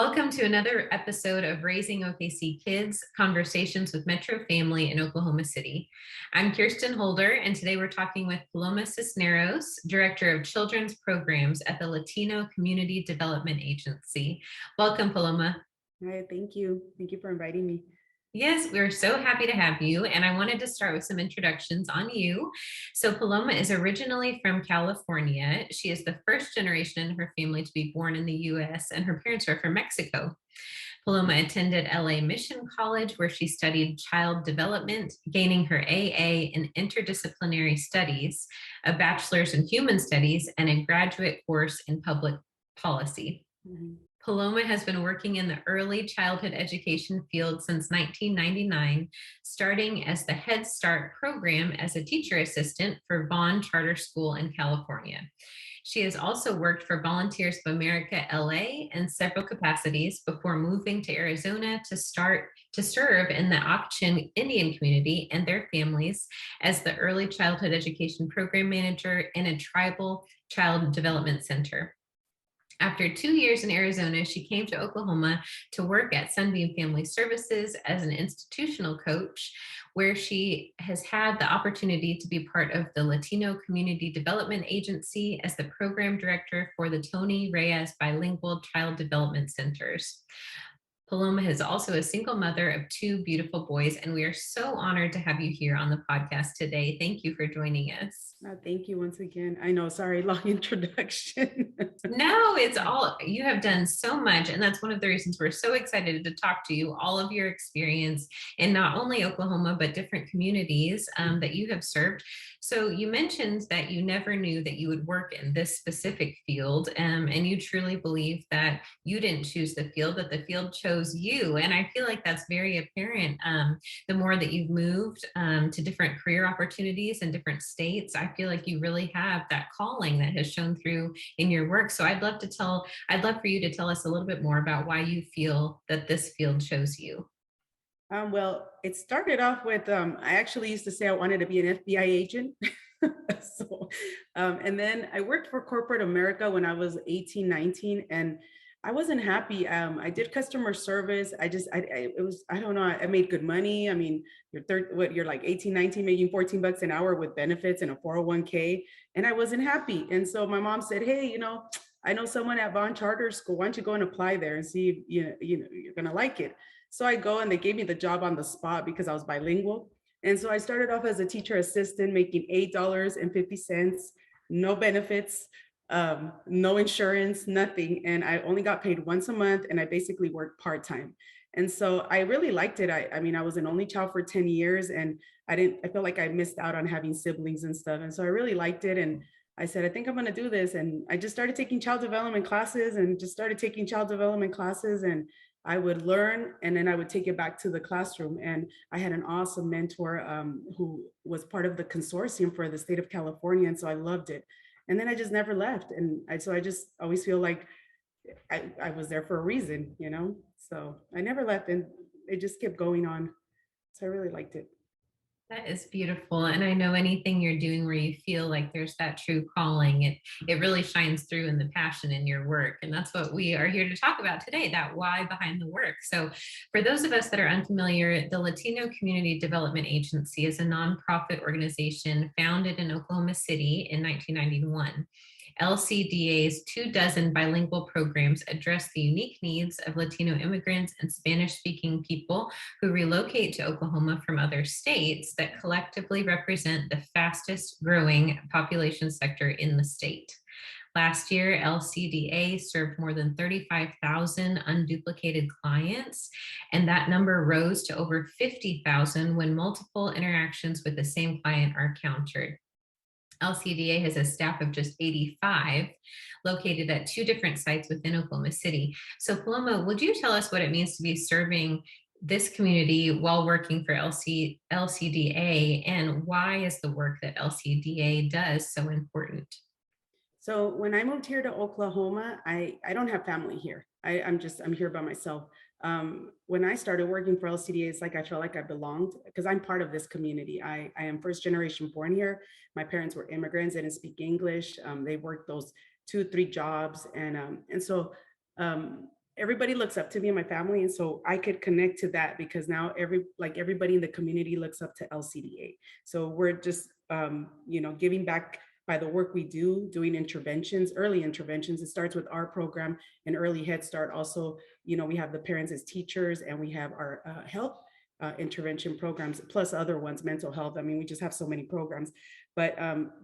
Welcome to another episode of Raising OKC Kids, Conversations with Metro Family in Oklahoma City. I'm Kirsten Holder, and today we're talking with Paloma Cisneros, Director of Children's Programs at the Latino Community Development Agency. Welcome, Paloma. Hi, thank you. Thank you for inviting me. Yes, we're so happy to have you. And I wanted to start with some introductions on you. So, Paloma is originally from California. She is the first generation in her family to be born in the US, and her parents are from Mexico. Paloma attended LA Mission College, where she studied child development, gaining her AA in interdisciplinary studies, a bachelor's in human studies, and a graduate course in public policy. Mhm. Paloma has been working in the early childhood education field since 1999, starting as the Head Start program as a teacher assistant for Vaughn Charter School in California. She has also worked for Volunteers of America LA in several capacities before moving to Arizona to serve in the Ak-Chin Indian community and their families as the early childhood education program manager in a tribal child development center. After 2 years in Arizona, she came to Oklahoma to work at Sunbeam Family Services as an institutional coach, where she has had the opportunity to be part of the Latino Community Development Agency as the program director for the Tony Reyes Bilingual Child Development Centers. Paloma is also a single mother of two beautiful boys, and we are so honored to have you here on the podcast today. Thank you for joining us. Thank you once again. I know, sorry, long introduction. No, it's all you have done so much. And that's one of the reasons we're so excited to talk to you, all of your experience in not only Oklahoma, but different communities that you have served. So you mentioned that you never knew that you would work in this specific field. And you truly believe that you didn't choose the field, that the field chose you. And I feel like that's very apparent the more that you've moved to different career opportunities in different states. I feel like you really have that calling that has shown through in your work. So I'd love for you to tell us a little bit more about why you feel that this field chose you. Well, it started off with I actually used to say I wanted to be an FBI agent. And then I worked for corporate America when I was 18, 19, and I wasn't happy. I did customer service. It was, I don't know, I made good money. I mean, you're like 18, 19, making 14 bucks an hour with benefits and a 401k, and I wasn't happy. And so my mom said, hey, I know someone at Vaughn Charter School. Why don't you go and apply there and see if you're gonna like it? So I go and they gave me the job on the spot because I was bilingual. And so I started off as a teacher assistant making $8.50, no benefits, no insurance, nothing. And I only got paid once a month and I basically worked part-time. And so I really liked it. I mean, I was an only child for 10 years and I felt like I missed out on having siblings and stuff. And so I really liked it. And I said, I think I'm going to do this. And I just started taking child development classes and I would learn and then I would take it back to the classroom. And I had an awesome mentor who was part of the consortium for the state of California. And so I loved it. And then I just never left. So I just always feel like I was there for a reason, So I never left and it just kept going on. So I really liked it. That is beautiful. And I know anything you're doing where you feel like there's that true calling, it really shines through in the passion in your work. And that's what we are here to talk about today, that why behind the work. So for those of us that are unfamiliar, the Latino Community Development Agency is a nonprofit organization founded in Oklahoma City in 1991. LCDA's 24 bilingual programs address the unique needs of Latino immigrants and Spanish-speaking people who relocate to Oklahoma from other states that collectively represent the fastest growing population sector in the state. Last year, LCDA served more than 35,000 unduplicated clients, and that number rose to over 50,000 when multiple interactions with the same client are counted. LCDA has a staff of just 85 located at two different sites within Oklahoma City. So Paloma, would you tell us what it means to be serving this community while working for LCDA, and why is the work that LCDA does so important? So when I moved here to Oklahoma, I don't have family here. I'm here by myself. When I started working for LCDA, it's like I felt like I belonged because I'm part of this community. I am first generation born here. My parents were immigrants, they didn't speak English. They worked those 2, 3 jobs, and so everybody looks up to me and my family, and so I could connect to that because now everybody in the community looks up to LCDA. So we're just giving back by the work we do, doing interventions, early interventions. It starts with our program and early Head Start. Also, we have the parents as teachers, and we have our health intervention programs, plus other ones, mental health. I mean, we just have so many programs. But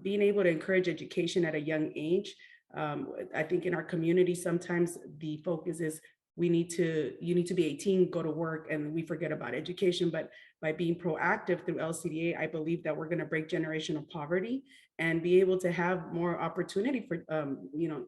being able to encourage education at a young age, I think in our community, sometimes the focus is you need to be 18, go to work, and we forget about education. But by being proactive through LCDA, I believe that we're going to break generational poverty and be able to have more opportunity for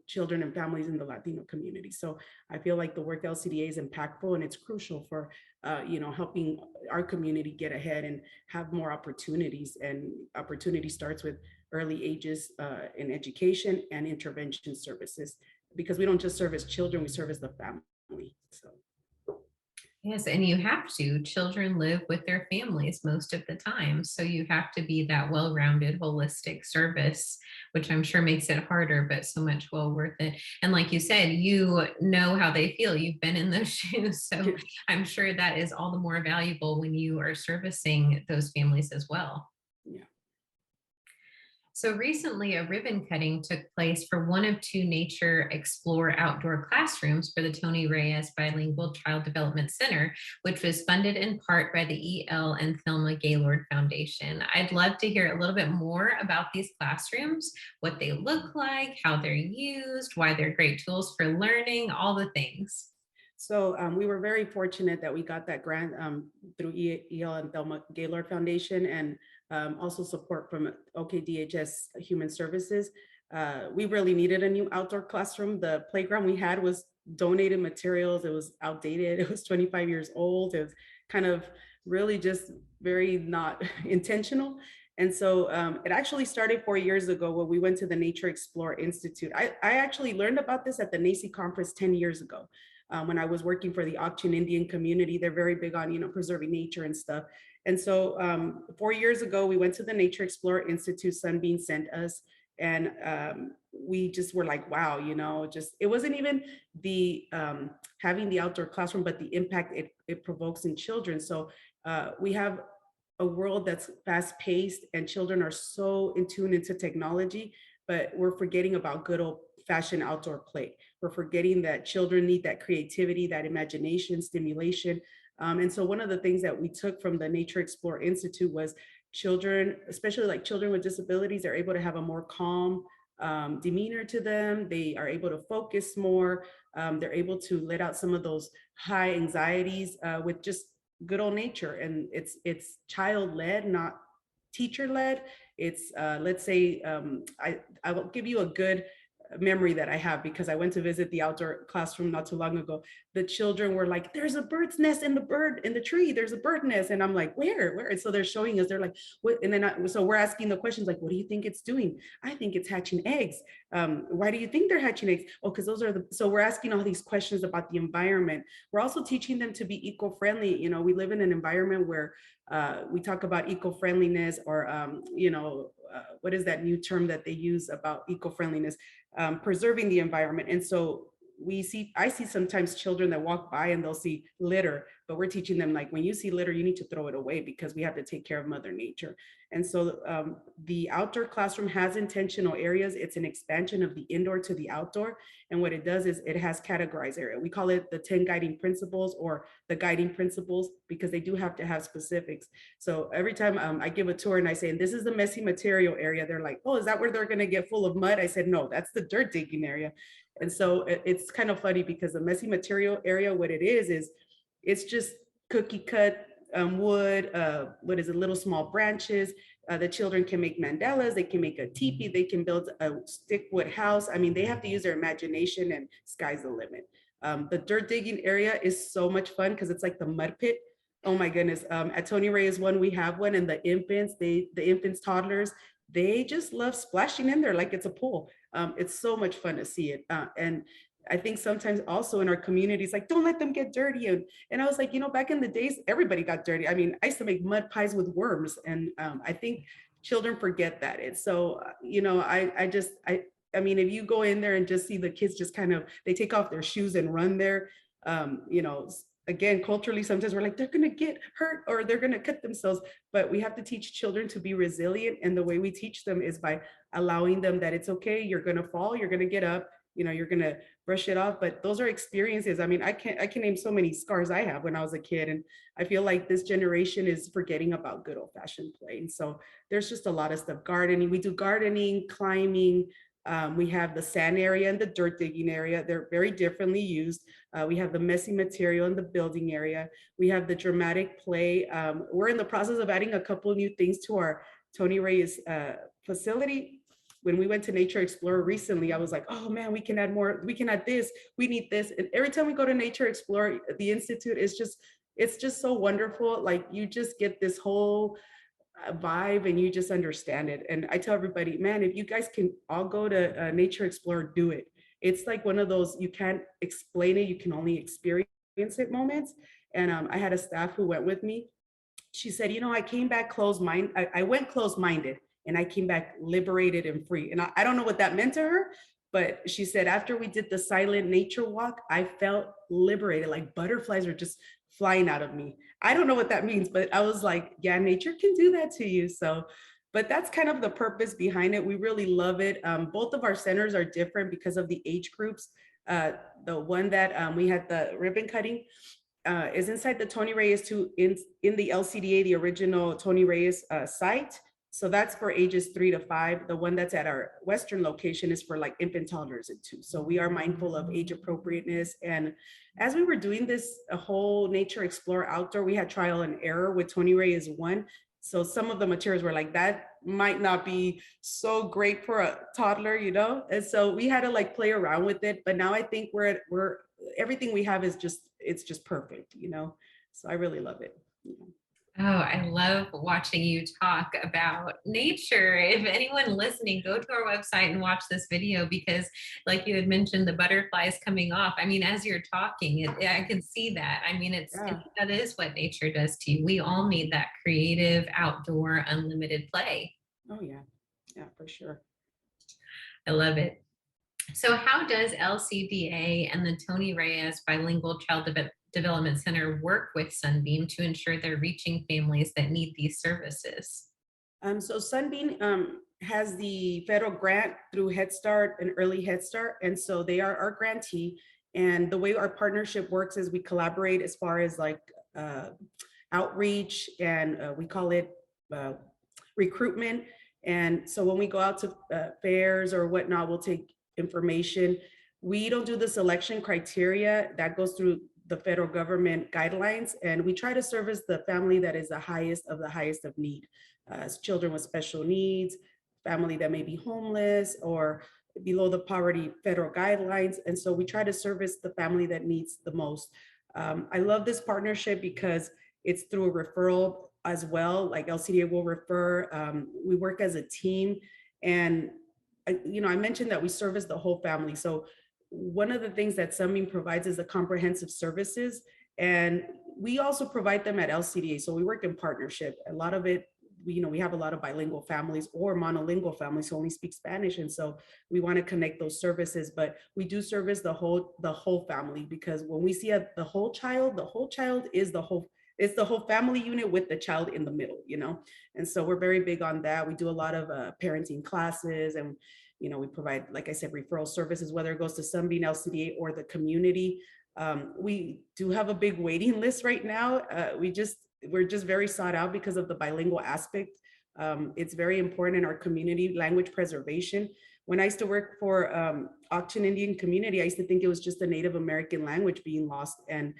children and families in the Latino community. So I feel like the work LCDA is impactful, and it's crucial for helping our community get ahead and have more opportunities. And opportunity starts with early ages in education and intervention services, because we don't just serve as children, we serve as the family. So Yes, and you have to. Children live with their families most of the time. So you have to be that well rounded, holistic service, which I'm sure makes it harder, but so much well worth it. And like you said, you know how they feel. You've been in those shoes. So yeah. I'm sure that is all the more valuable when you are servicing those families as well. Yeah. So recently, a ribbon cutting took place for one of two Nature Explore outdoor classrooms for the Tony Reyes Bilingual Child Development Center, which was funded in part by the E.L. and Thelma Gaylord Foundation. I'd love to hear a little bit more about these classrooms, what they look like, how they're used, why they're great tools for learning, all the things. So we were very fortunate that we got that grant through EL and Thelma Gaylord Foundation, and also support from OKDHS Human Services. We really needed a new outdoor classroom. The playground we had was donated materials. It was outdated. It was 25 years old. It was kind of really just very not intentional. And so it actually started 4 years ago when we went to the Nature Explore Institute. I actually learned about this at the NACCE conference 10 years ago. When I was working for the Auction Indian community. They're very big on, preserving nature and stuff. And so 4 years ago, we went to the Nature Explorer Institute. Sunbeam sent us, and we just were like, wow, just it wasn't even the having the outdoor classroom, but the impact it provokes in children. So we have a world that's fast paced, and children are so in tune into technology, but we're forgetting about good old fashioned outdoor play. We're forgetting that children need that creativity, that imagination, stimulation. And so one of the things that we took from the Nature Explore Institute was children, especially like children with disabilities, are able to have a more calm demeanor to them. They are able to focus more. They're able to let out some of those high anxieties with just good old nature. And it's child led, not teacher led. It's let's say I will give you a good memory that I have, because I went to visit the outdoor classroom not too long ago. The children were like, there's a bird's nest in the tree. There's a bird nest. And I'm like, where? And so they're showing us, they're like, what? And then so we're asking the questions like, what do you think it's doing? I think it's hatching eggs. Why do you think they're hatching eggs? Oh, because those are so we're asking all these questions about the environment. We're also teaching them to be eco-friendly. We live in an environment where we talk about eco-friendliness, or what is that new term that they use about eco-friendliness? Preserving the environment. And so I see sometimes children that walk by and they'll see litter, but we're teaching them, like, when you see litter, you need to throw it away, because we have to take care of Mother Nature. And so the outdoor classroom has intentional areas. It's an expansion of the indoor to the outdoor. And what it does is it has categorized area. We call it the 10 guiding principles, or the guiding principles, because they do have to have specifics. So every time I give a tour and I say, and this is the messy material area, they're like, oh, is that where they're going to get full of mud? I said, no, that's the dirt digging area. And so it's kind of funny, because the messy material area, what it is it's just cookie cut wood, what is it, little small branches. The children can make mandalas, they can make a teepee, they can build a stick wood house. I mean, they have to use their imagination, and sky's the limit. The dirt digging area is so much fun, because it's like the mud pit. Oh my goodness. At Tony Reyes one, we have one, and the infants, toddlers, they just love splashing in there like it's a pool. It's so much fun to see it. And I think sometimes also in our communities, like, don't let them get dirty. And I was like, back in the days, everybody got dirty. I mean, I used to make mud pies with worms. And I think children forget that. It's so, I mean, if you go in there and just see the kids just kind of, they take off their shoes and run there, You know, again, culturally, sometimes we're like, they're going to get hurt or they're going to cut themselves. But we have to teach children to be resilient. And the way we teach them is by allowing them that it's okay. You're going to fall, you're going to get up, you know, you're going to brush it off. But those are experiences. I mean, I can name so many scars I have when I was a kid. And I feel like this generation is forgetting about good old fashioned play. And so there's just a lot of stuff. Gardening, we do gardening, climbing. We have the sand area and the dirt digging area. They're very differently used. We have the messy material in the building area. We have the dramatic play. We're in the process of adding a couple of new things to our Tony Reyes facility. When we went to Nature Explorer recently, I was like, oh man, we can add more, we can add this, we need this. And every time we go to Nature Explorer, the Institute is just, it's just so wonderful. Like you just get this whole vibe and you just understand it. And I tell everybody, man, if you guys can all go to Nature Explorer, do it. It's like one of those, you can't explain it, you can only experience it moments. And I had a staff who went with me. She said, you know, I came back closed-minded. I went closed-minded and I came back liberated and free. And I don't know what that meant to her, but she said, after we did the silent nature walk, I felt liberated, like butterflies were just flying out of me. I don't know what that means, but I was like, yeah, nature can do that to you. So, but that's kind of the purpose behind it. We really love it. Both of our centers are different because of the age groups. The one that we had the ribbon cutting is inside the Tony Reyes in the LCDA, the original Tony Reyes site. So that's for ages 3 to 5. The one that's at our Western location is for like infant toddlers and 2. So we are mindful of age appropriateness. And as we were doing this, a whole Nature Explorer outdoor, we had trial and error with Tony Reyes 1. So some of the materials were like, that might not be so great for a toddler, you know? And so we had to like play around with it. But now I think we're everything we have is just, it's just perfect, you know? So I really love it. Yeah. Oh, I love watching you talk about nature. If anyone listening, go to our website and watch this video because, like you had mentioned, the butterflies coming off. I mean, as you're talking, I can see that. I mean, Yeah. that is what nature does to you. We all need that creative, outdoor, unlimited play. Oh yeah. Yeah, for sure. I love it. So, how does LCDA and the Tony Reyes Bilingual Development Center work with Sunbeam to ensure they're reaching families that need these services? So Sunbeam has the federal grant through Head Start and Early Head Start. And so they are our grantee. And the way our partnership works is we collaborate as far as like outreach and we call it uh, recruitment. And so when we go out to fairs or whatnot, we'll take information. We don't do the selection criteria that goes through the federal government guidelines. And we try to service the family that is the highest of need. Children with special needs, family that may be homeless or below the poverty federal guidelines. And so we try to service the family that needs the most. I love this partnership because it's through a referral as well, like LCDA will refer. We work as a team. And, you know, I mentioned that we service the whole family. So one of the things that Sunbeam provides is the comprehensive services. And we also provide them at LCDA. So we work in partnership. A lot of it, you know, we have a lot of bilingual families or monolingual families who only speak Spanish. And so we want to connect those services, but we do service the whole family, because when we see the whole child is it's the whole family unit with the child in the middle, you know? And so we're very big on that. We do a lot of parenting classes, and, you know, we provide, like I said, referral services, whether it goes to Sunbeam, LCDA, or the community. We do have a big waiting list right now. We're just very sought out because of the bilingual aspect. It's very important in our community, language preservation. When I used to work for Auction Indian community, I used to think it was just a Native American language being lost. And,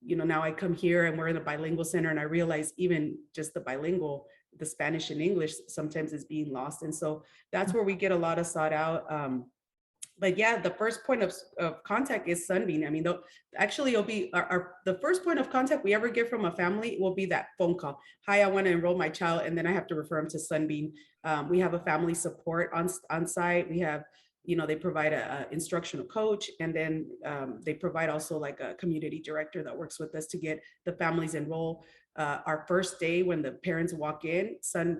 you know, now I come here and we're in a bilingual center and I realize even just the bilingual, the Spanish and English sometimes is being lost. And so that's where we get a lot of sought out. But yeah, the first point of contact is Sunbeam. I mean, actually it'll be the first point of contact we ever get from a family will be that phone call. Hi, I want to enroll my child. And then I have to refer them to Sunbeam. We have a family support on site. We have, you know, they provide a instructional coach, and then they provide also like a community director that works with us to get the families enrolled. Our first day when the parents walk in,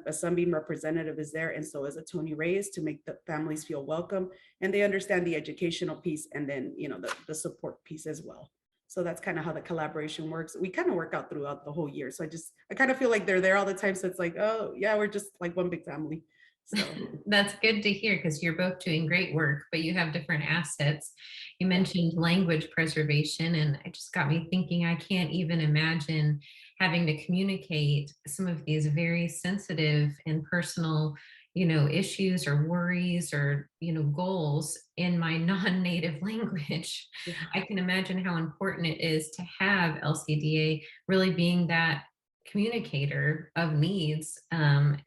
a Sunbeam representative is there, and so is a Tony Reyes, to make the families feel welcome and they understand the educational piece, and then, you know, the support piece as well. So that's kind of how the collaboration works. We kind of work out throughout the whole year. So I kind of feel like they're there all the time. So it's like, oh yeah, we're just like one big family. So That's good to hear because you're both doing great work, but you have different assets. You yeah, mentioned language preservation, and it just got me thinking I can't even imagine having to communicate some of these very sensitive and personal, issues or worries or, goals in my non-native language. yeah. I can imagine how important it is to have LCDA really being that communicator of needs, from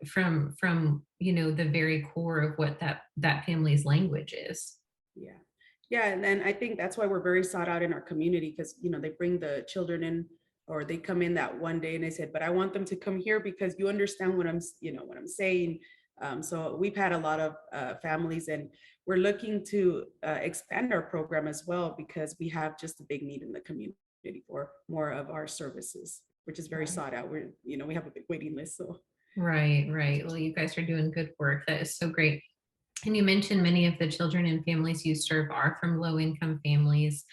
the very core of what that family's language is. Yeah. Yeah. And then I think that's why we're very sought out in our community because, they bring the children in or they come in that one day and they said, but I want them to come here because you understand what what I'm saying. So we've had a lot of families and we're looking to expand our program as well because we have just a big need in the community for more of our services, which is very Right. sought out. We have a big waiting list. So Right, right. Well, you guys are doing good work. That is so great. And you mentioned many of the children and families you serve are from low income families,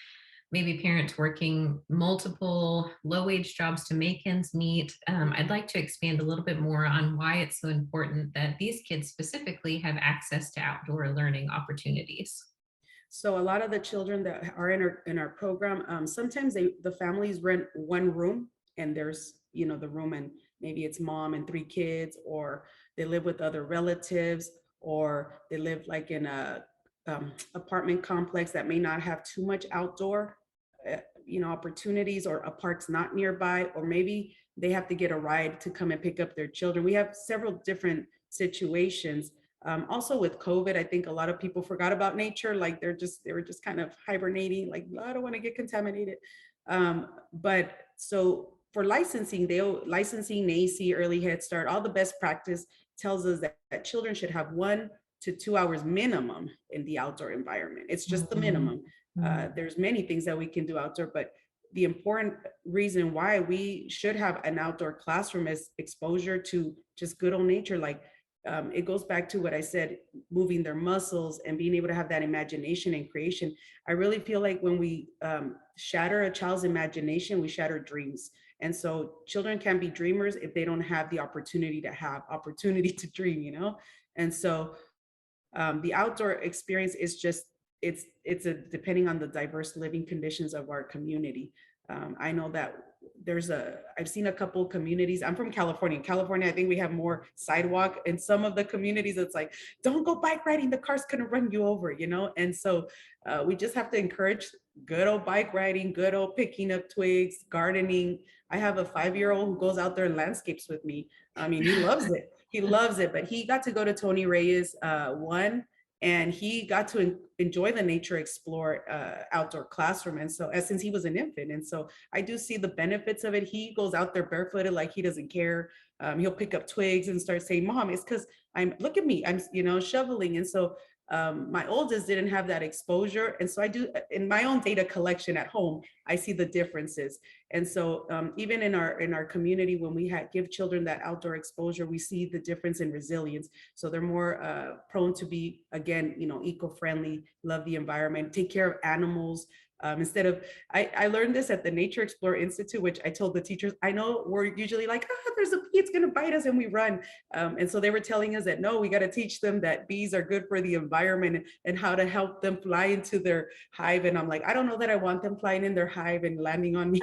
maybe parents working multiple low wage jobs to make ends meet. I'd like to expand a little bit more on why it's so important that these kids specifically have access to outdoor learning opportunities. So a lot of the children that are in our program, sometimes the families rent one room and there's the room and maybe it's mom and three kids, or they live with other relatives, or they live like in a apartment complex that may not have too much outdoor, opportunities, or a park's not nearby, or maybe they have to get a ride to come and pick up their children. We have several different situations. Also with COVID, I think a lot of people forgot about nature. Like they were just kind of hibernating. Like, "Oh, I don't want to get contaminated." But so for licensing, licensing, NACI, early Head Start, all the best practice tells us that children should have 1 to 2 hours minimum in the outdoor environment. It's just the Mhm. minimum. Mhm. There's many things that we can do outdoor, but the important reason why we should have an outdoor classroom is exposure to just good old nature. Like it goes back to what I said, moving their muscles and being able to have that imagination and creation. I really feel like when we shatter a child's imagination, we shatter dreams. And so children can be dreamers if they don't have the opportunity to have opportunity to dream. And so the outdoor experience is just it's a depending on the diverse living conditions of our community. I know that I've seen a couple communities. I'm from California. In California, I think we have more sidewalk. In some of the communities, it's like, don't go bike riding. The car's gonna run you over. And so we just have to encourage good old bike riding, good old picking up twigs, gardening. I have a 5-year-old who goes out there and landscapes with me. I mean, he loves it. He loves it, but he got to go to Tony Reyes one, and he got to enjoy the Nature Explore outdoor classroom. And so, since he was an infant, and so I do see the benefits of it. He goes out there barefooted like he doesn't care. He'll pick up twigs and start saying, "Mom, it's because look at me, I'm shoveling." And so my oldest didn't have that exposure, and so I do in my own data collection at home. I see the differences. And so even in our community, when we give children that outdoor exposure, we see the difference in resilience. So they're more prone to be, again, eco-friendly, love the environment, take care of animals. Instead of, I learned this at the Nature Explorer Institute, which I told the teachers, I know we're usually like, there's a bee, it's gonna bite us, and we run. And so they were telling us that, no, we gotta teach them that bees are good for the environment and how to help them fly into their hive. And I'm like, I don't know that I want them flying in their hive and landing on me,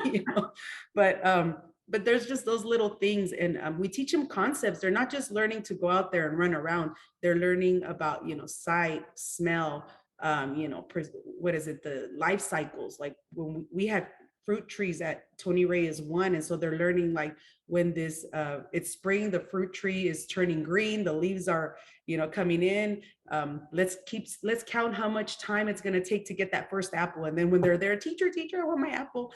but there's just those little things. And we teach them concepts. They're not just learning to go out there and run around. They're learning about, sight, smell, what is it, the life cycles. Like when we had fruit trees at Tony Reyes one, and so they're learning, like, when it's spring, the fruit tree is turning green, the leaves are coming in. Let's count how much time it's going to take to get that first apple. And then when they're there, teacher, I want my apple.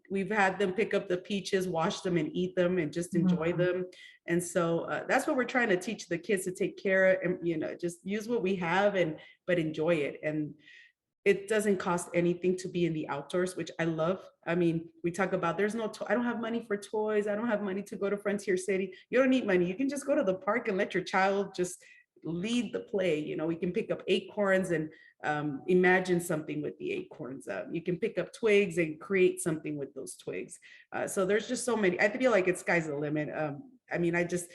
We've had them pick up the peaches, wash them, and eat them, and just enjoy Mhm. them. And so that's what we're trying to teach the kids, to take care of, and just use what we have, and but enjoy it. And it doesn't cost anything to be in the outdoors, which I love. I mean, we talk about I don't have money for toys. I don't have money to go to Frontier City. You don't need money. You can just go to the park and let your child just lead the play. We can pick up acorns and imagine something with the acorns. You can pick up twigs and create something with those twigs. So there's just so many. I feel like it's sky's the limit. I mean, I just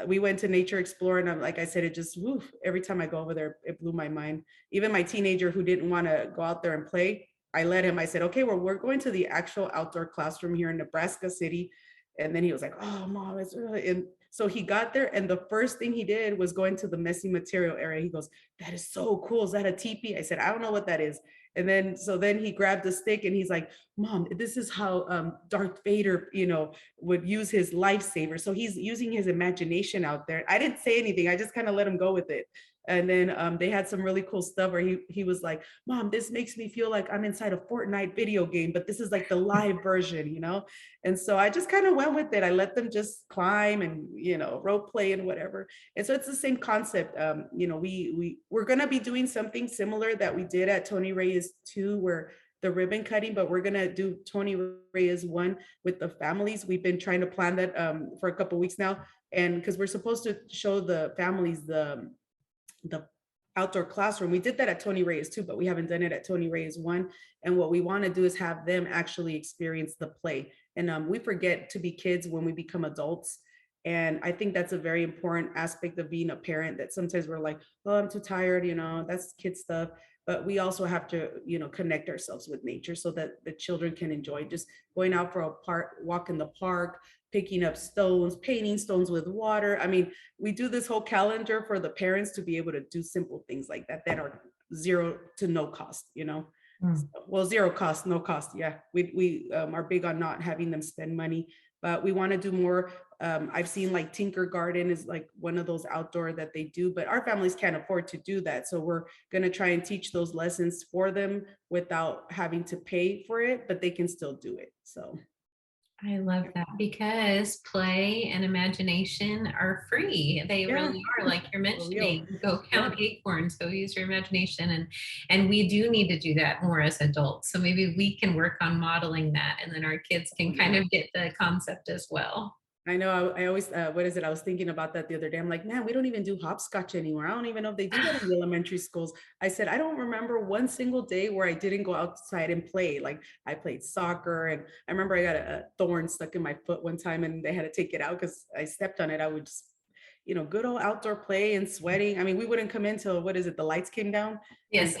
we went to Nature Explorer, and like I said, it just woof, every time I go over there, it blew my mind. Even my teenager who didn't want to go out there and play, I let him. I said, okay, well, we're going to the actual outdoor classroom here in Nebraska City. And then he was like, oh, mom, it's really, and so he got there, and the first thing he did was go into the messy material area. He goes, that is so cool. Is that a teepee? I said, I don't know what that is. And then, so then he grabbed a stick and he's like, mom, this is how Darth Vader, would use his lifesaver. So he's using his imagination out there. I didn't say anything. I just kind of let him go with it. And then they had some really cool stuff where he was like, mom, this makes me feel like I'm inside a Fortnite video game, but this is like the live version. And so I just kind of went with it. I let them just climb and, role play and whatever. And so it's the same concept. We're going to be doing something similar that we did at Tony Reyes 2, where the ribbon cutting, but we're going to do Tony Reyes 1 with the families. We've been trying to plan that for a couple of weeks now. And because we're supposed to show the families the outdoor classroom. We did that at Tony Reyes 2, but we haven't done it at Tony Reyes 1. And what we want to do is have them actually experience the play. And we forget to be kids when we become adults. And I think that's a very important aspect of being a parent, that sometimes we're like, oh, I'm too tired, that's kid stuff. But we also have to, connect ourselves with nature so that the children can enjoy just going out for a walk in the park, picking up stones, painting stones with water. I mean, we do this whole calendar for the parents to be able to do simple things like that are zero to no cost, Well, zero cost, no cost. Yeah, we are big on not having them spend money, but we want to do more. I've seen like Tinker Garden is like one of those outdoor that they do, but our families can't afford to do that. So we're going to try and teach those lessons for them without having to pay for it, but they can still do it. So I love that, because play and imagination are free. They really are, like you're mentioning. Go count acorns, go use your imagination, and we do need to do that more as adults. So maybe we can work on modeling that, and then our kids can kind of get the concept as well. I know. I always, what is it? I was thinking about that the other day. I'm like, man, we don't even do hopscotch anymore. I don't even know if they do that in the elementary schools. I said, I don't remember one single day where I didn't go outside and play. Like I played soccer, and I remember I got a thorn stuck in my foot one time and they had to take it out because I stepped on it. I would just, good old outdoor play and sweating. I mean, we wouldn't come in till, what is it? The lights came down. Yes.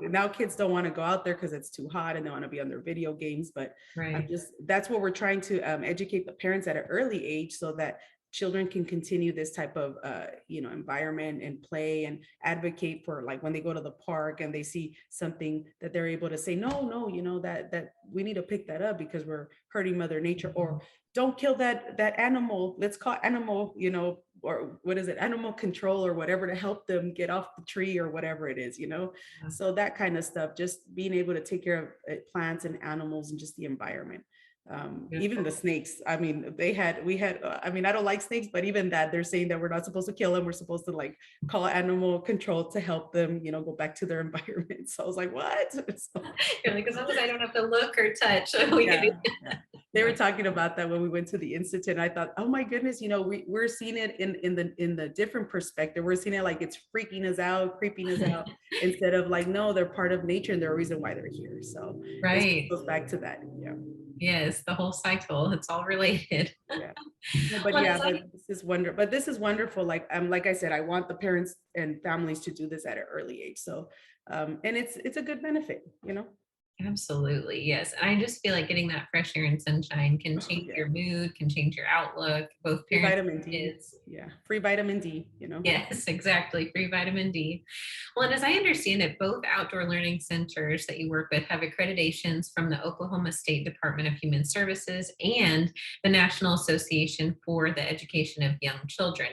Now kids don't want to go out there because it's too hot and they want to be on their video games. But right. That's what we're trying to educate the parents at an early age so that children can continue this type of, environment and play, and advocate for, like when they go to the park and they see something that they're able to say, no, that we need to pick that up because we're hurting Mother Nature, or don't kill that animal. Let's call animal, or what is it, animal control or whatever, to help them get off the tree or whatever it is, So that kind of stuff, just being able to take care of plants and animals and just the environment. Even the snakes. I mean, I mean, I don't like snakes, but even that, they're saying that we're not supposed to kill them. We're supposed to like call animal control to help them, go back to their environment. So I was like, what? So, you're like, as long as I don't have to look or touch, we can do that. They were talking about that when we went to the institute. And I thought, oh my goodness, we're seeing it in the different perspective. We're seeing it like it's freaking us out, creeping us out, instead of like, no, they're part of nature and they're a reason why they're here. So right, it goes back to that. Yeah. Yes, the whole cycle. It's all related. Yeah. But this is wonderful. Like I said, I want the parents and families to do this at an early age. So and it's a good benefit, Absolutely. Yes. And I just feel like getting that fresh air and sunshine can change your mood, can change your outlook, both Free parents vitamin and D. kids. Yeah. Free vitamin D, Yes, exactly. Free vitamin D. Well, and as I understand it, both outdoor learning centers that you work with have accreditations from the Oklahoma State Department of Human Services and the National Association for the Education of Young Children.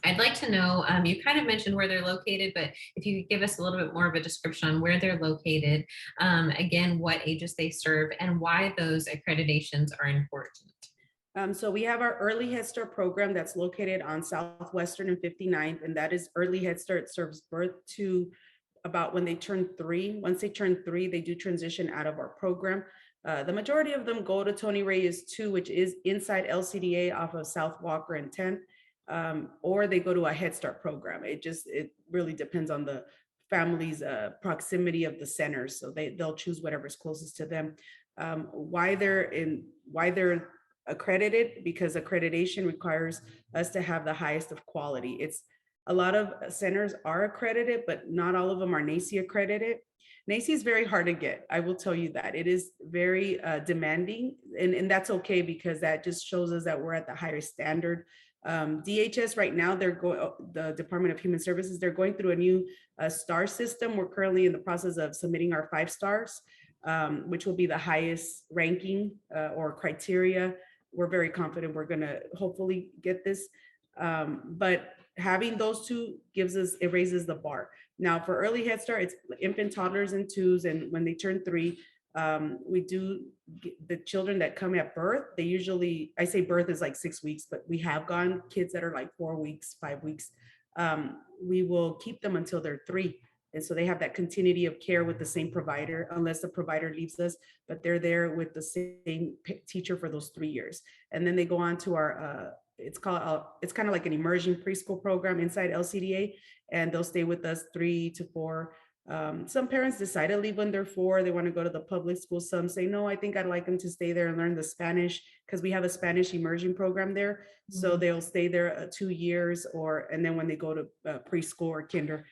I'd like to know, you kind of mentioned where they're located, but if you could give us a little bit more of a description on where they're located, again, what ages they serve, and why those accreditations are important. So we have our Early Head Start program that's located on Southwestern and 59th, and that is Early Head Start. Serves birth to about when they turn 3. Once they turn 3, they do transition out of our program. The majority of them go to Tony Reyes 2, which is inside LCDA off of South Walker and 10th. Or they go to a Head Start program. It really depends on the families' proximity of the centers. So they'll choose whatever's closest to them. Why they're accredited, because accreditation requires us to have the highest of quality. It's a lot of centers are accredited, but not all of them are NACE accredited. NACE is very hard to get. I will tell you that it is very demanding, and that's okay because that just shows us that we're at the higher standard. DHS right now, the Department of Human Services, they're going through a new star system. We're currently in the process of submitting our 5 stars, which will be the highest ranking or criteria. We're very confident we're going to hopefully get this. But having those two it raises the bar. Now for early Head Start, it's infant, toddlers, and twos. And when they turn 3, we do the children that come at birth. They usually, I say birth is like 6 weeks, but we have gone kids that are like 4 weeks, 5 weeks. We will keep them until they're 3. And so they have that continuity of care with the same provider, unless the provider leaves us, but they're there with the same teacher for those 3 years. And then they go on to our, it's kind of like an immersion preschool program inside LCDA, and they'll stay with us 3 to 4. Some parents decide to leave when they're 4. They want to go to the public school. Some say, no, I think I'd like them to stay there and learn the Spanish, because we have a Spanish immersion program there. So they'll stay there 2 years, and then when they go to preschool or kinder.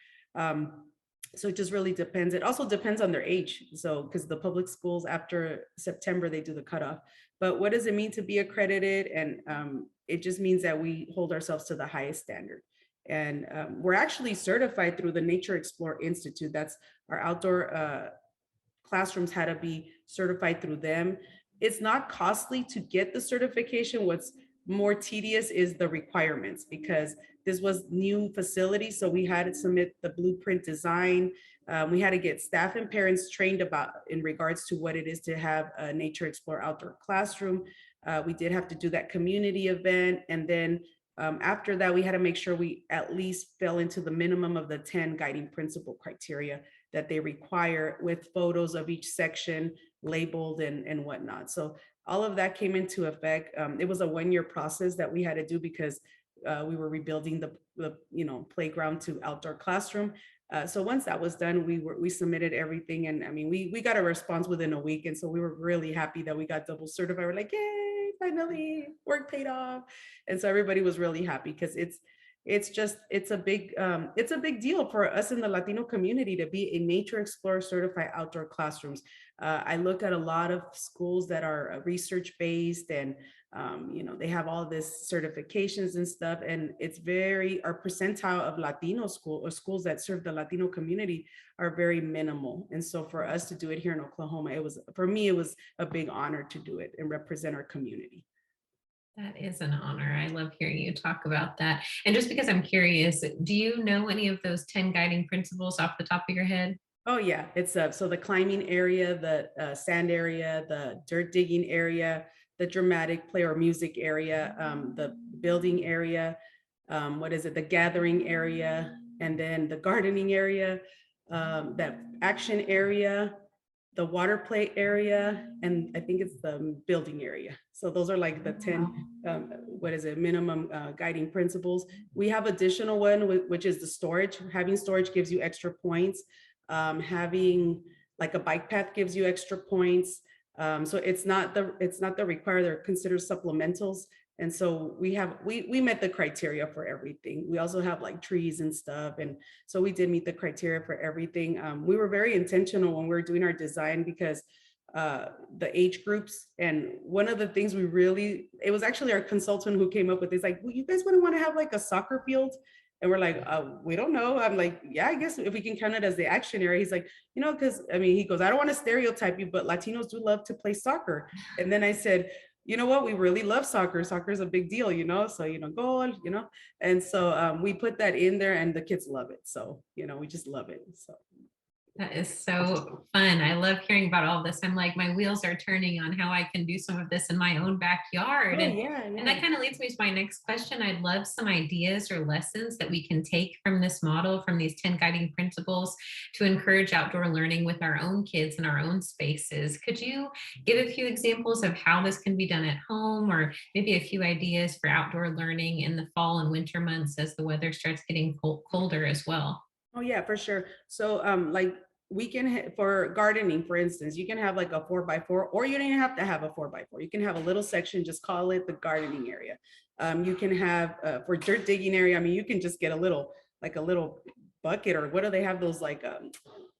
So it just really depends. It also depends on their age. So, because the public schools after September, they do the cutoff. But what does it mean to be accredited? And it just means that we hold ourselves to the highest standard. And we're actually certified through the Nature Explorer Institute. That's our outdoor classrooms had to be certified through them. It's not costly to get the certification. What's more tedious is the requirements, because this was new facility. So we had to submit the blueprint design. We had to get staff and parents trained in regards to what it is to have a Nature Explorer outdoor classroom. We did have to do that community event. And then after that, we had to make sure we at least fell into the minimum of the 10 guiding principle criteria that they require, with photos of each section labeled and whatnot. So all of that came into effect. It was a 1-year process that we had to do, because we were rebuilding the playground to outdoor classroom. So once that was done, we submitted everything, and I mean we got a response within a week, and so we were really happy that we got double certified. We're like, yay, finally, work paid off. And so everybody was really happy, because it's a big deal for us in the Latino community to be a Nature Explorer certified outdoor classrooms. I look at a lot of schools that are research based, and they have all this certifications and stuff, and our percentile of Latino schools that serve the Latino community are very minimal. And so for us to do it here in Oklahoma, it was a big honor to do it and represent our community. That is an honor. I love hearing you talk about that. And just because I'm curious, do you know any of those 10 guiding principles off the top of your head? Oh yeah, it's so the climbing area, the sand area, the dirt digging area, the dramatic play or music area, the building area, the gathering area, and then the gardening area, that action area, the water play area, and I think it's the building area. So those are like the 10, minimum guiding principles. We have additional one, which is the storage. Having storage gives you extra points. Having like a bike path gives you extra points. So it's not the required, they're considered supplementals. And so we met the criteria for everything. We also have like trees and stuff. And so we did meet the criteria for everything. We were very intentional when we were doing our design, because the age groups, and one of the things it was actually our consultant who came up with this, like, well, you guys wouldn't want to have like a soccer field? And we're like, we don't know. I'm like, yeah, I guess if we can count it as the action area. He's like, because he goes, I don't want to stereotype you, but Latinos do love to play soccer. And then I said, you know what, we really love soccer. Soccer is a big deal, so, goal, and so we put that in there, and the kids love it. So, we just love it. So. That is so fun. I love hearing about all this. I'm like, my wheels are turning on how I can do some of this in my own backyard. Oh, and, yeah. and that kind of leads me to my next question. I'd love some ideas or lessons that we can take from this model, from these 10 guiding principles, to encourage outdoor learning with our own kids in our own spaces. Could you give a few examples of how this can be done at home, or maybe a few ideas for outdoor learning in the fall and winter months as the weather starts getting colder as well? Oh yeah, for sure. So like we can for gardening, for instance, you can have like a 4x4, or you don't even have to have a 4x4. You can have a little section, just call it the gardening area. You can have for dirt digging area. I mean, you can just get a little like a little bucket, or what do they have those like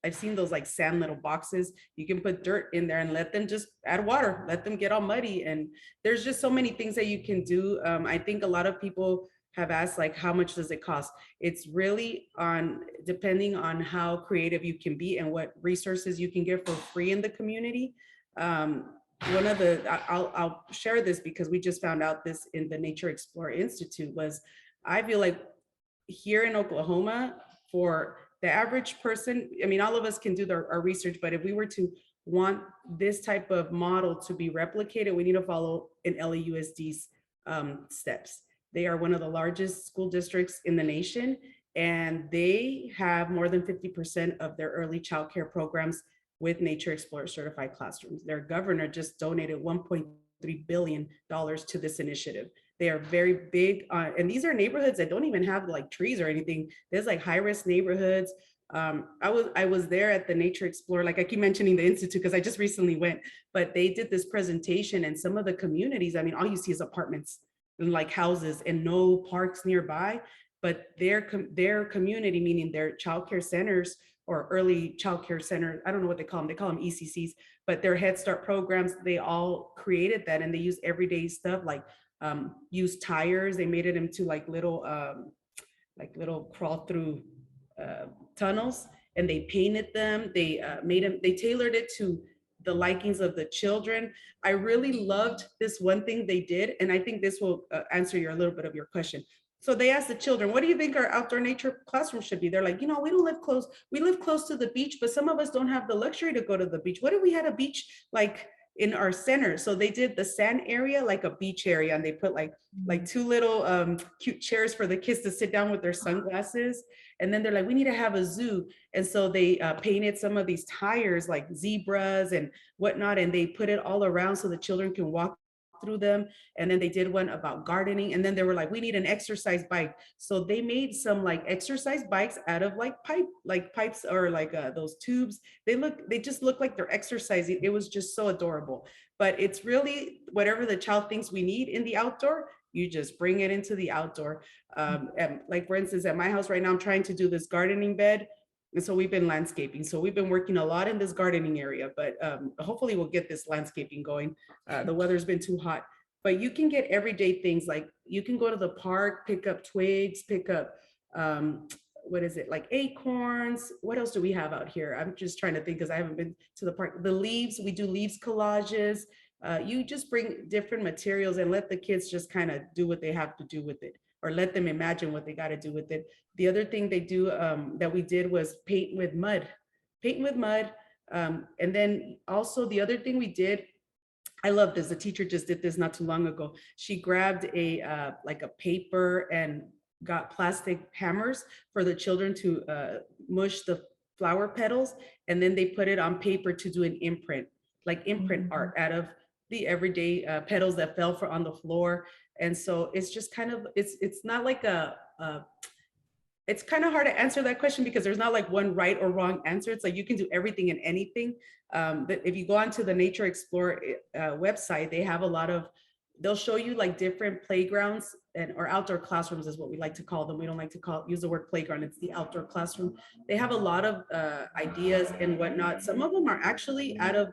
I've seen those like sand little boxes. You can put dirt in there and let them just add water, let them get all muddy. And there's just so many things that you can do. I think a lot of people have asked like how much does it cost. It's really on depending on how creative you can be and what resources you can get for free in the community. um, One of the I'll share this because we just found out this in the Nature Explorer Institute was I feel like here in Oklahoma, for the average person, I mean, all of us can do our research, but if we were to want this type of model to be replicated, we need to follow in LAUSD's steps. They are one of the largest school districts in the nation, and they have more than 50% of their early childcare programs with Nature Explorer certified classrooms. Their governor just donated $1.3 billion to this initiative. They are very big and these are neighborhoods that don't even have like trees or anything. There's like high risk neighborhoods. I was there at the Nature Explorer, like I keep mentioning the institute because I just recently went, but they did this presentation, and some of the communities, I mean, all you see is apartments and like houses and no parks nearby. But their community, meaning their childcare centers or early childcare center, I don't know what they call them ECCs, but their Head Start programs, they all created that, and they use everyday stuff like use tires. They made it into like little crawl through uh, tunnels, and they painted them. They made them. They tailored it to the likings of the children. I really loved this one thing they did, and I think this will answer your a little bit of your question. So they asked the children, "What do you think our outdoor nature classroom should be?" They're like, we don't live close. We live close to the beach, but some of us don't have the luxury to go to the beach. What if we had a beach like in our center? So they did the sand area like a beach area, and they put like two little cute chairs for the kids to sit down with their sunglasses. And then they're like, we need to have a zoo. And so they painted some of these tires like zebras and whatnot, and they put it all around so the children can walk through them. And then they did one about gardening, and then they were like, we need an exercise bike. So they made some like exercise bikes out of like pipes, or like those tubes. They just look like they're exercising. It was just so adorable. But it's really whatever the child thinks we need in the outdoor, you just bring it into the outdoor. And like for instance, at my house right now, I'm trying to do this gardening bed. And so we've been landscaping. So we've been working a lot in this gardening area, but hopefully we'll get this landscaping going. The weather's been too hot, but you can get everyday things. Like you can go to the park, pick up twigs, pick up, what is it, like acorns. What else do we have out here? I'm just trying to think because I haven't been to the park. The leaves, we do leaves collages. You just bring different materials and let the kids just kind of do what they have to do with it, or let them imagine what they got to do with it. The other thing they do that we did was paint with mud. And then also the other thing we did, I love this. The teacher just did this not too long ago. She grabbed a like a paper and got plastic hammers for the children to mush the flower petals, and then they put it on paper to do an imprint, like imprint art out of the everyday petals that fell for on the floor. And so it's just kind of it's not like a it's kind of hard to answer that question because there's not like one right or wrong answer. It's like you can do everything and anything. But if you go onto the Nature Explorer website, they have a lot of, they'll show you like different playgrounds and or outdoor classrooms is what we like to call them. We don't like to use the word playground. It's the outdoor classroom. They have a lot of ideas and whatnot. Some of them are actually out of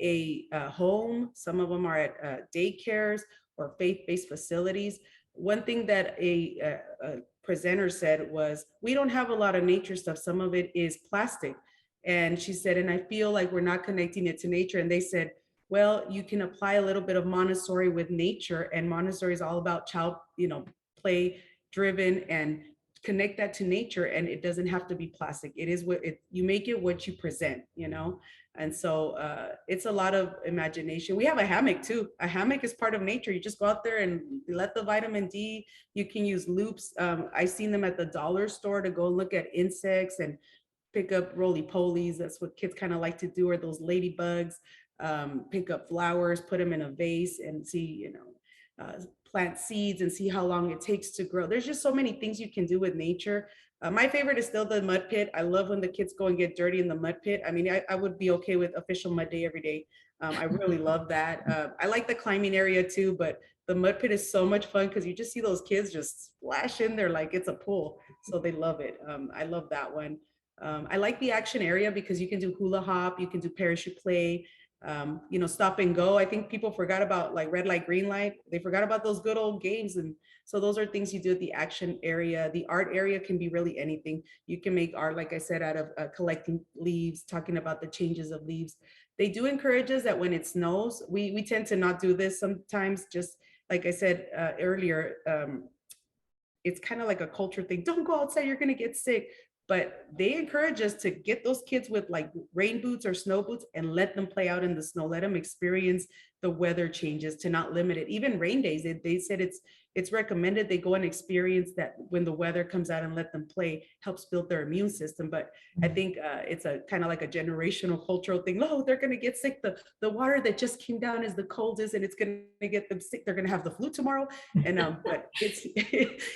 a home. Some of them are at daycares or faith-based facilities. One thing that a presenter said was, we don't have a lot of nature stuff. Some of it is plastic. And she said, and I feel like we're not connecting it to nature. And they said, well, you can apply a little bit of Montessori with nature, and Montessori is all about child, play driven, and connect that to nature. And it doesn't have to be plastic. It is what you make it what you present. And so it's a lot of imagination. We have a hammock too. A hammock is part of nature. You just go out there and let the vitamin D. You can use loops. I've seen them at the dollar store to go look at insects and pick up roly-polies. That's what kids kind of like to do, or those ladybugs. Pick up flowers, put them in a vase, and see, plant seeds and see how long it takes to grow. There's just so many things you can do with nature. My favorite is still the mud pit. I love when the kids go and get dirty in the mud pit. I mean, I would be okay with official mud day every day. I really love that. I like the climbing area too, but the mud pit is so much fun because you just see those kids just splash in there like it's a pool. So they love it. I love that one. I like the action area because you can do hula hop, you can do parachute play, stop and go. I think people forgot about like red light, green light. They forgot about those good old games. And so those are things you do at the action area. The art area can be really anything. You can make art, like I said, out of collecting leaves, talking about the changes of leaves. They do encourage us that when it snows, we tend to not do this sometimes, just like I said earlier, it's kind of like a culture thing. Don't go outside, you're going to get sick. But they encourage us to get those kids with like rain boots or snow boots and let them play out in the snow, let them experience the weather changes, to not limit it. Even rain days, they said it's recommended they go and experience that when the weather comes out, and let them play, helps build their immune system. But I think it's a kind of like a generational cultural thing. Oh, they're going to get sick. The water that just came down is the coldest and it's going to get them sick. They're going to have the flu tomorrow. And but it's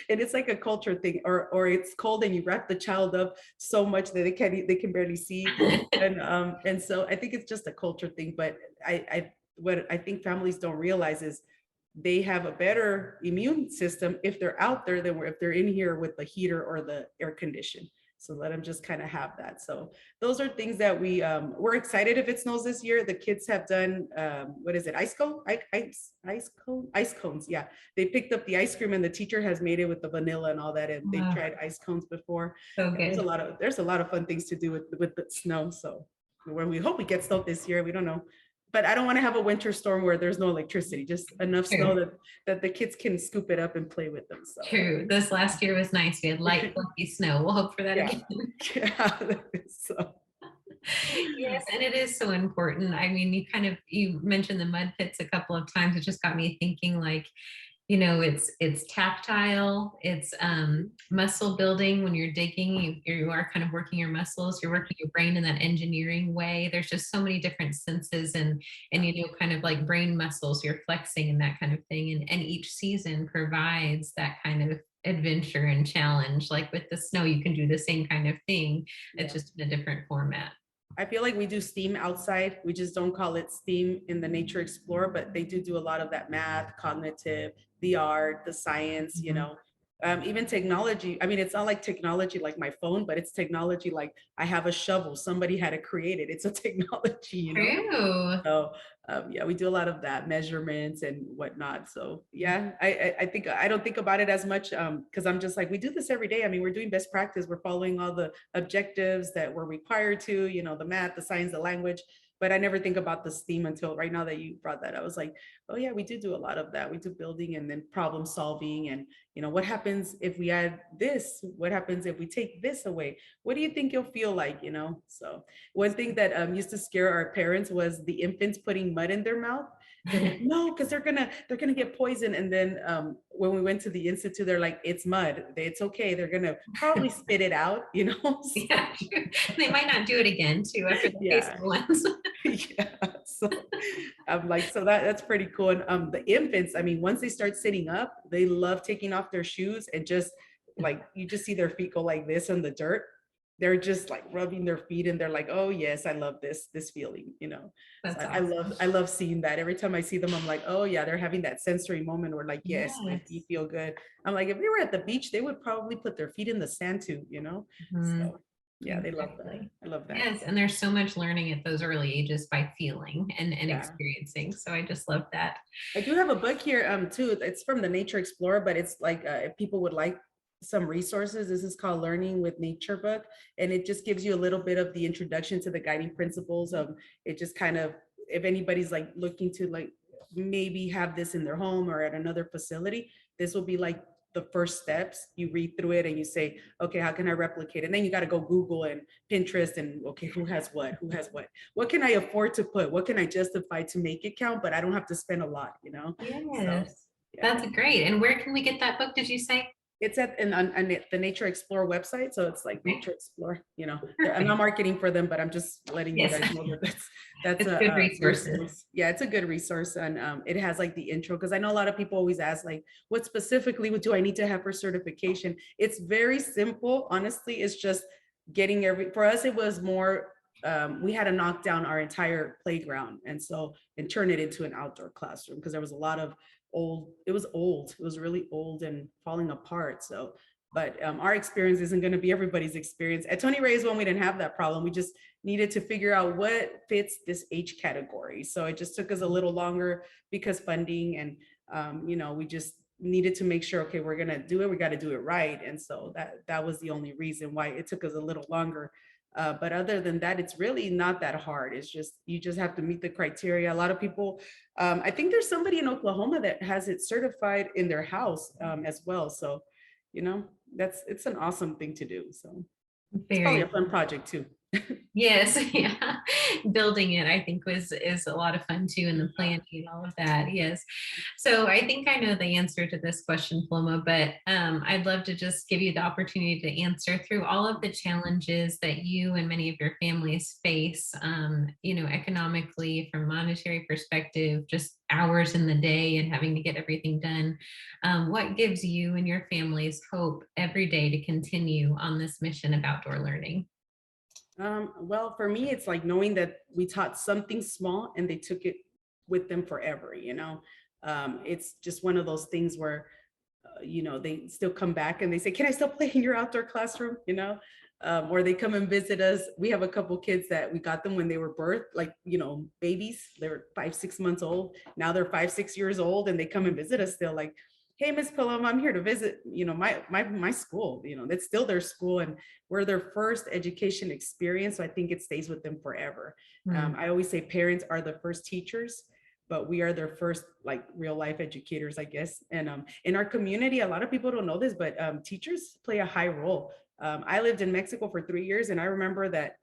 and it's like a culture thing. Or it's cold and you wrap the child up so much that they can barely see. And so I think it's just a culture thing. But what I think families don't realize is they have a better immune system if they're out there than if they're in here with the heater or the air condition. So let them just kind of have that. So those are things that we're excited if it snows this year. The kids have done what is it, ice cones. Yeah, they picked up the ice cream and the teacher has made it with the vanilla and all that, and they've tried ice cones before. So And good. there's a lot of fun things to do with the snow. So when we hope we get snow this year, we don't know. But I don't want to have a winter storm where there's no electricity, just enough snow True. that the kids can scoop it up and play with them. So True. This last year was nice. We had light, fluffy snow. We'll hope for that yeah. again. Yeah. So Yes, and it is so important. I mean, you mentioned the mud pits a couple of times. It just got me thinking, like, it's tactile, it's muscle building. When you're digging, you are kind of working your muscles, you're working your brain in that engineering way. There's just so many different senses, and kind of like brain muscles, you're flexing and that kind of thing. And each season provides that kind of adventure and challenge. Like with the snow, you can do the same kind of thing. It's yeah. just in a different format. I feel like we do STEAM outside. We just don't call it STEAM in the Nature Explorer, but they do a lot of that math, cognitive, the art, the science, Mhm. even technology. I mean, it's not like technology like my phone, but it's technology like I have a shovel. Somebody had to create it. It's a technology. True. So yeah, we do a lot of that, measurements and whatnot. So yeah, I think I don't think about it as much because I'm just like, we do this every day. I mean, we're doing best practice. We're following all the objectives that we're required to, the math, the science, the language. But I never think about the STEAM until right now that you brought that. I was like, oh yeah, we do a lot of that. We do building and then problem solving, and what happens if we add this? What happens if we take this away? What do you think you'll feel like? So one thing that used to scare our parents was the infants putting mud in their mouth. They're like, no, because they're gonna get poisoned. And then when we went to the institute, they're like, it's mud. It's okay. They're gonna probably spit it out. So, Yeah, true. They might not do it again too after the yeah. Facebook ones. Yeah. So I'm like, so that's pretty cool. And the infants, I mean, once they start sitting up, they love taking off their shoes and just like you just see their feet go like this in the dirt. They're just like rubbing their feet and they're like, oh yes, I love this feeling. So That's I love awesome. I love seeing that. Every time I see them, I'm like, oh yeah, they're having that sensory moment where like, yes, my feet Yes. feel good. I'm like, if they were at the beach, they would probably put their feet in the sand too. Mhm. So yeah, they love that. Exactly. I love that. Yes, and there's so much learning at those early ages by feeling and Yeah. experiencing. So I just love that. I do have a book here too. It's from the Nature Explorer, but it's like if people would like some resources, this is called Learning with Nature book, and it just gives you a little bit of the introduction to the guiding principles of it. Just kind of if anybody's like looking to like maybe have this in their home or at another facility, this will be like the first steps. You read through it and you say, okay, how can I replicate? And then you got to go Google and Pinterest and okay, who has what? What can I afford to put? What can I justify to make it count? But I don't have to spend a lot. So Yes. yeah. That's great. And where can we get that book, did you say? It's at the Nature Explore website. So it's like Okay, Nature Explore, I'm not perfect. marketing for them, but I'm just letting you Yes, guys know that that's it's good a resources. resource. Yeah, it's a good resource. And it has like the intro, because I know a lot of people always ask like, what specifically what do I need to have for certification? It's very simple. Honestly, it's just getting for us, it was more, we had to knock down our entire playground and turn it into an outdoor classroom, because there was a lot of old, it was really old and falling apart. So but our experience isn't going to be everybody's experience. At Tony Ray's one, we didn't have that problem. We just needed to figure out what fits this age category. So it just took us a little longer because funding, and we just needed to make sure, okay, we're gonna do it, we got to do it right. And so that was the only reason why it took us a little longer. But other than that, it's really not that hard. It's just, you just have to meet the criteria. A lot of people, I think there's somebody in Oklahoma that has it certified in their house as well. So, it's an awesome thing to do. So it's probably a Very. fun project too. Yes, yeah. Building it, I think, was is a lot of fun too, and the planning and all of that. Yes. So I think I know the answer to this question, Paloma, but I'd love to just give you the opportunity to answer through all of the challenges that you and many of your families face, economically, from monetary perspective, just hours in the day and having to get everything done. What gives you and your families hope every day to continue on this mission of outdoor learning? Well, for me, it's like knowing that we taught something small and they took it with them forever. It's just one of those things where, they still come back and they say, can I still play in your outdoor classroom? Or they come and visit us. We have a couple kids that we got them when they were birthed, like, babies. They're 5, 6 months old. Now they're 5, 6 years old, and they come and visit us still, like, hey, Miss Paloma, I'm here to visit, my school. That's still their school, and we're their first education experience. So I think it stays with them forever. Mm. I always say parents are the first teachers, but we are their first like real life educators, I guess. And in our community, a lot of people don't know this, but teachers play a high role. I lived in Mexico for 3 years, and I remember that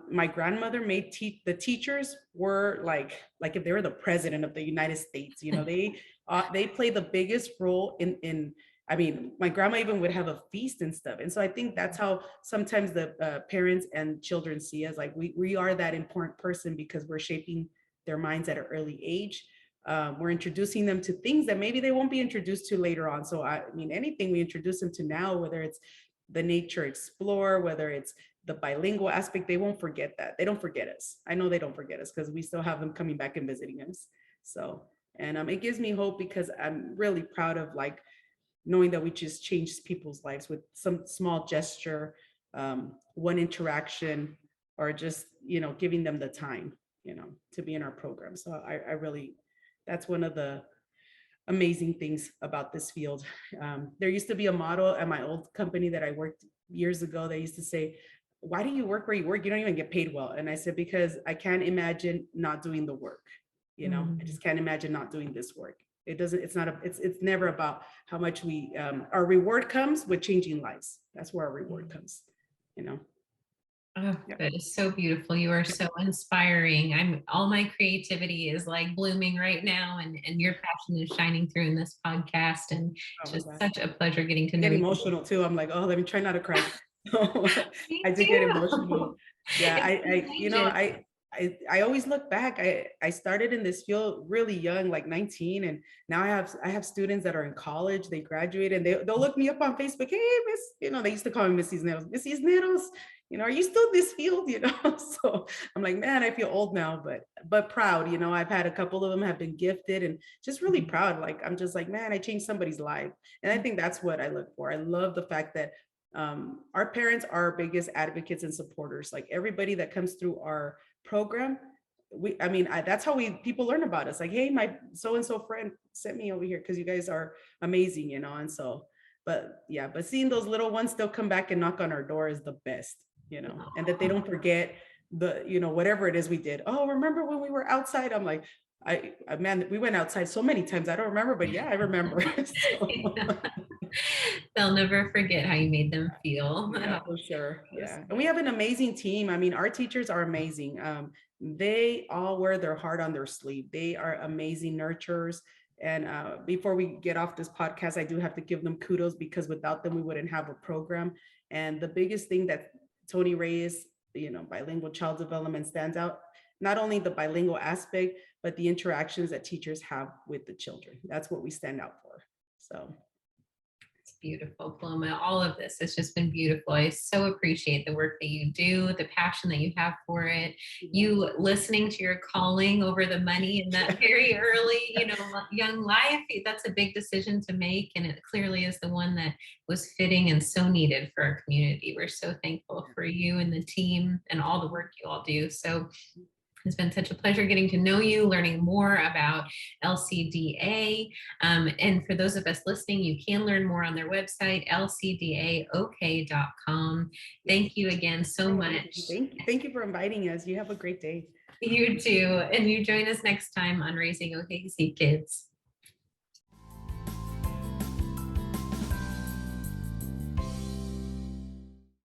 my grandmother made the teachers were like if they were the president of the United States. They play the biggest role in. I mean, my grandma even would have a feast and stuff. And so I think that's how sometimes the parents and children see us, like we are that important person, because we're shaping their minds at an early age. We're introducing them to things that maybe they won't be introduced to later on. So I mean, anything we introduce them to now, whether it's the Nature Explore, whether it's the bilingual aspect, they won't forget that. They don't forget us. I know they don't forget us, because we still have them coming back and visiting us. So, and it gives me hope, because I'm really proud of like knowing that we just changed people's lives with some small gesture, one interaction, or just, giving them the time, to be in our program. So I really, that's one of the amazing things about this field. There used to be a motto at my old company that I worked years ago. They used to say, why do you work where you work? You don't even get paid well. And I said, because I can't imagine not doing the work. I just can't imagine not doing this work. It doesn't, it's not it's never about how much our reward comes with changing lives. That's where our reward comes, you know? Oh, Yeah. that is so beautiful. You are so inspiring. All my creativity is like blooming right now, and your passion is shining through in this podcast. And Oh it's my just God. such a pleasure getting to I know get you. emotional too. I'm like, oh, let me try not to cry. Me I do get emotional. too. Yeah, It's contagious. I always look back. I started in this field really young, like 19, and now I have students that are in college. They graduate, and they'll look me up on Facebook. Hey, Miss, they used to call me Miss Cisneros. Miss Cisneros, are you still in this field? So I'm like, man, I feel old now, but proud. I've had a couple of them have been gifted, and just really proud. Like I'm just like, man, I changed somebody's life, and I think that's what I look for. I love the fact that our parents are our biggest advocates and supporters. Like everybody that comes through our program, that's how people learn about us. Like, hey, my so and so friend sent me over here because you guys are amazing, and so. But yeah, but seeing those little ones still come back and knock on our door is the best. And that they don't forget whatever it is we did. Oh, remember when we were outside? I'm like, man, we went outside so many times. I don't remember, but yeah, I remember. So. They'll never forget how you made them feel. Yeah, for sure. Yeah. And we have an amazing team. I mean, our teachers are amazing. They all wear their heart on their sleeve. They are amazing nurturers. And before we get off this podcast, I do have to give them kudos because without them, we wouldn't have a program. And the biggest thing that Tony Reyes, bilingual child development stands out, not only the bilingual aspect, but the interactions that teachers have with the children. That's what we stand out for. So it's beautiful, Paloma. All of this has just been beautiful. I so appreciate the work that you do, the passion that you have for it, you listening to your calling over the money in that very early, young life. That's a big decision to make. And it clearly is the one that was fitting and so needed for our community. We're so thankful for you and the team and all the work you all do. So it's been such a pleasure getting to know you, learning more about LCDA. And for those of us listening, you can learn more on their website, lcdaok.com. Thank you again so much. Thank you for inviting us. You have a great day. You too. And you join us next time on Raising OKC Kids.